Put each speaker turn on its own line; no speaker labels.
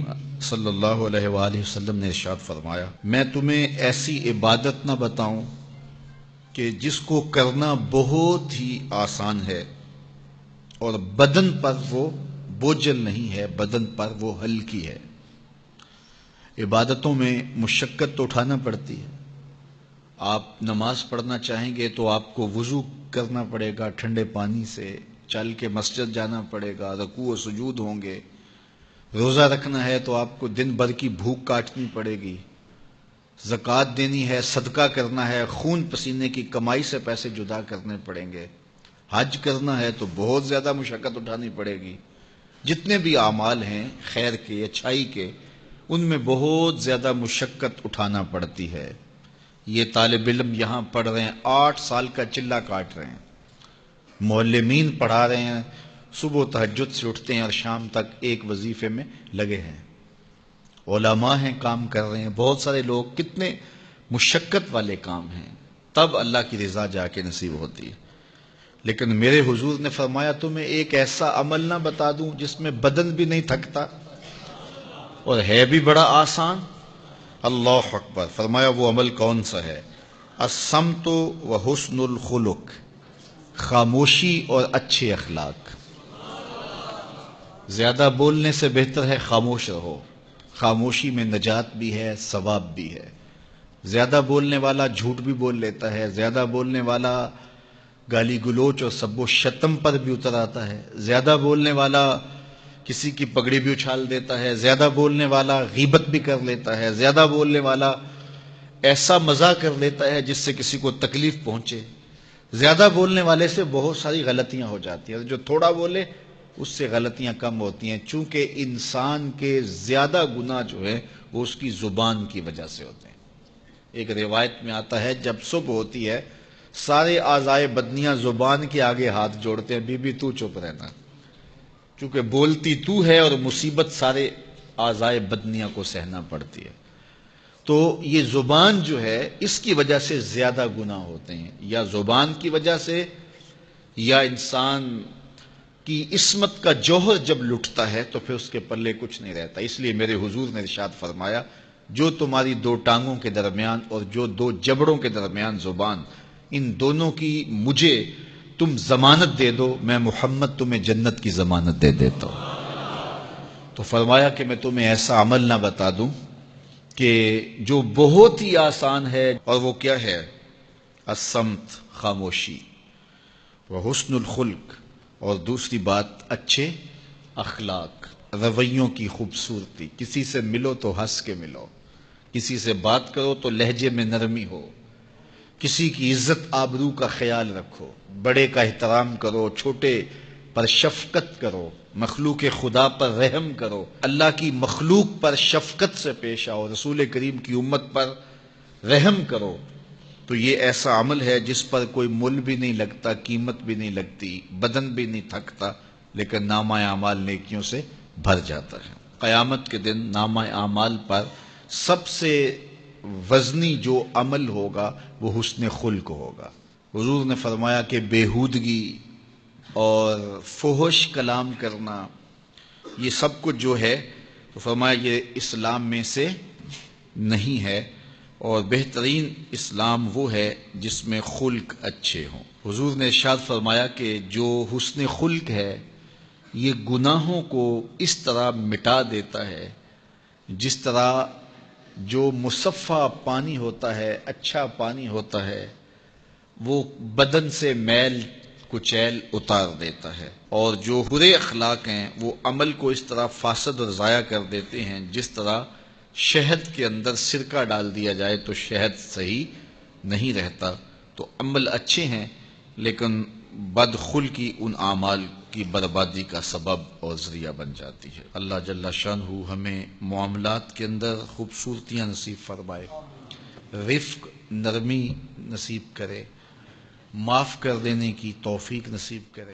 کریم صلی اللہ علیہ وآلہ وسلم نے ارشاد فرمایا، میں تمہیں ایسی عبادت نہ بتاؤں کہ جس کو کرنا بہت ہی آسان ہے اور بدن پر وہ بوجھل نہیں ہے، بدن پر وہ ہلکی ہے۔ عبادتوں میں مشقت تو اٹھانا پڑتی ہے۔ آپ نماز پڑھنا چاہیں گے تو آپ کو وضو کرنا پڑے گا ٹھنڈے پانی سے، چل کے مسجد جانا پڑے گا، رکوع و سجود ہوں گے۔ روزہ رکھنا ہے تو آپ کو دن بھر کی بھوک کاٹنی پڑے گی، زکوٰۃ دینی ہے، صدقہ کرنا ہے، خون پسینے کی کمائی سے پیسے جدا کرنے پڑیں گے، حج کرنا ہے تو بہت زیادہ مشقت اٹھانی پڑے گی۔ جتنے بھی اعمال ہیں خیر کے، اچھائی کے، ان میں بہت زیادہ مشقت اٹھانا پڑتی ہے۔ یہ طالب علم یہاں پڑھ رہے ہیں، 8 سال کا چلہ کاٹ رہے ہیں، معلمین پڑھا رہے ہیں، صبح تہجد سے اٹھتے ہیں اور شام تک ایک وظیفے میں لگے ہیں، علماء ہیں کام کر رہے ہیں، بہت سارے لوگ، کتنے مشقت والے کام ہیں، تب اللہ کی رضا جا کے نصیب ہوتی ہے۔ لیکن میرے حضور نے فرمایا تمہیں ایک ایسا عمل نہ بتا دوں جس میں بدن بھی نہیں تھکتا اور ہے بھی بڑا آسان؟ اللہ اکبر! فرمایا وہ عمل کون سا ہے؟ الصمت و حسن الخلق، خاموشی اور اچھے اخلاق۔ زیادہ بولنے سے بہتر ہے خاموش رہو، خاموشی میں نجات بھی ہے، ثواب بھی ہے۔ زیادہ بولنے والا جھوٹ بھی بول لیتا ہے، زیادہ بولنے والا گالی گلوچ اور سب و شتم پر بھی اتر آتا ہے، زیادہ بولنے والا کسی کی پگڑی بھی اچھال دیتا ہے، زیادہ بولنے والا غیبت بھی کر لیتا ہے، زیادہ بولنے والا ایسا مزاح کر لیتا ہے جس سے کسی کو تکلیف پہنچے۔ زیادہ بولنے والے سے بہت ساری غلطیاں ہو جاتی ہیں، جو تھوڑا بولے اس سے غلطیاں کم ہوتی ہیں، چونکہ انسان کے زیادہ گناہ جو ہے وہ اس کی زبان کی وجہ سے ہوتے ہیں۔ ایک روایت میں آتا ہے جب صبح ہوتی ہے سارے اعضائے بدنیاں زبان کے آگے ہاتھ جوڑتے ہیں، بی بی تو چپ رہنا، کیونکہ بولتی تو ہے اور مصیبت سارے اعضائے بدنیاں کو سہنا پڑتی ہے۔ تو یہ زبان جو ہے اس کی وجہ سے زیادہ گناہ ہوتے ہیں، یا زبان کی وجہ سے، یا انسان کی عصمت کا جوہر جب لٹتا ہے تو پھر اس کے پلے کچھ نہیں رہتا۔ اس لیے میرے حضور نے ارشاد فرمایا، جو تمہاری 2 ٹانگوں کے درمیان اور جو 2 جبڑوں کے درمیان زبان، ان دونوں کی مجھے تم ضمانت دے دو، میں محمد تمہیں جنت کی ضمانت دے دیتا ہوں۔ تو فرمایا کہ میں تمہیں ایسا عمل نہ بتا دوں کہ جو بہت ہی آسان ہے، اور وہ کیا ہے؟ الصمت، خاموشی، وحسن الخلق، اور دوسری بات اچھے اخلاق، رویوں کی خوبصورتی۔ کسی سے ملو تو ہنس کے ملو، کسی سے بات کرو تو لہجے میں نرمی ہو، کسی کی عزت آبرو کا خیال رکھو، بڑے کا احترام کرو، چھوٹے پر شفقت کرو، مخلوق خدا پر رحم کرو، اللہ کی مخلوق پر شفقت سے پیش آؤ، رسول کریم کی امت پر رحم کرو۔ تو یہ ایسا عمل ہے جس پر کوئی مول بھی نہیں لگتا، قیمت بھی نہیں لگتی، بدن بھی نہیں تھکتا، لیکن نامہ اعمال نیکیوں سے بھر جاتا ہے۔ قیامت کے دن نامہ اعمال پر سب سے وزنی جو عمل ہوگا وہ حسن خلق ہوگا۔ حضور نے فرمایا کہ بیہودگی اور فحش کلام کرنا، یہ سب کچھ جو ہے، تو فرمایا یہ اسلام میں سے نہیں ہے، اور بہترین اسلام وہ ہے جس میں خلق اچھے ہوں۔ حضور نے ارشاد فرمایا کہ جو حسن خلق ہے یہ گناہوں کو اس طرح مٹا دیتا ہے جس طرح جو مصفہ پانی ہوتا ہے، اچھا پانی ہوتا ہے، وہ بدن سے میل کچیل اتار دیتا ہے، اور جو برے اخلاق ہیں وہ عمل کو اس طرح فاسد اور ضائع کر دیتے ہیں جس طرح شہد کے اندر سرکہ ڈال دیا جائے تو شہد صحیح نہیں رہتا۔ تو عمل اچھے ہیں لیکن بدخلقی ان اعمال کی بربادی کا سبب اور ذریعہ بن جاتی ہے۔ اللہ جل شانہ ہمیں معاملات کے اندر خوبصورتیاں نصیب فرمائے، رفق، نرمی نصیب کرے، معاف کر دینے کی توفیق نصیب کرے۔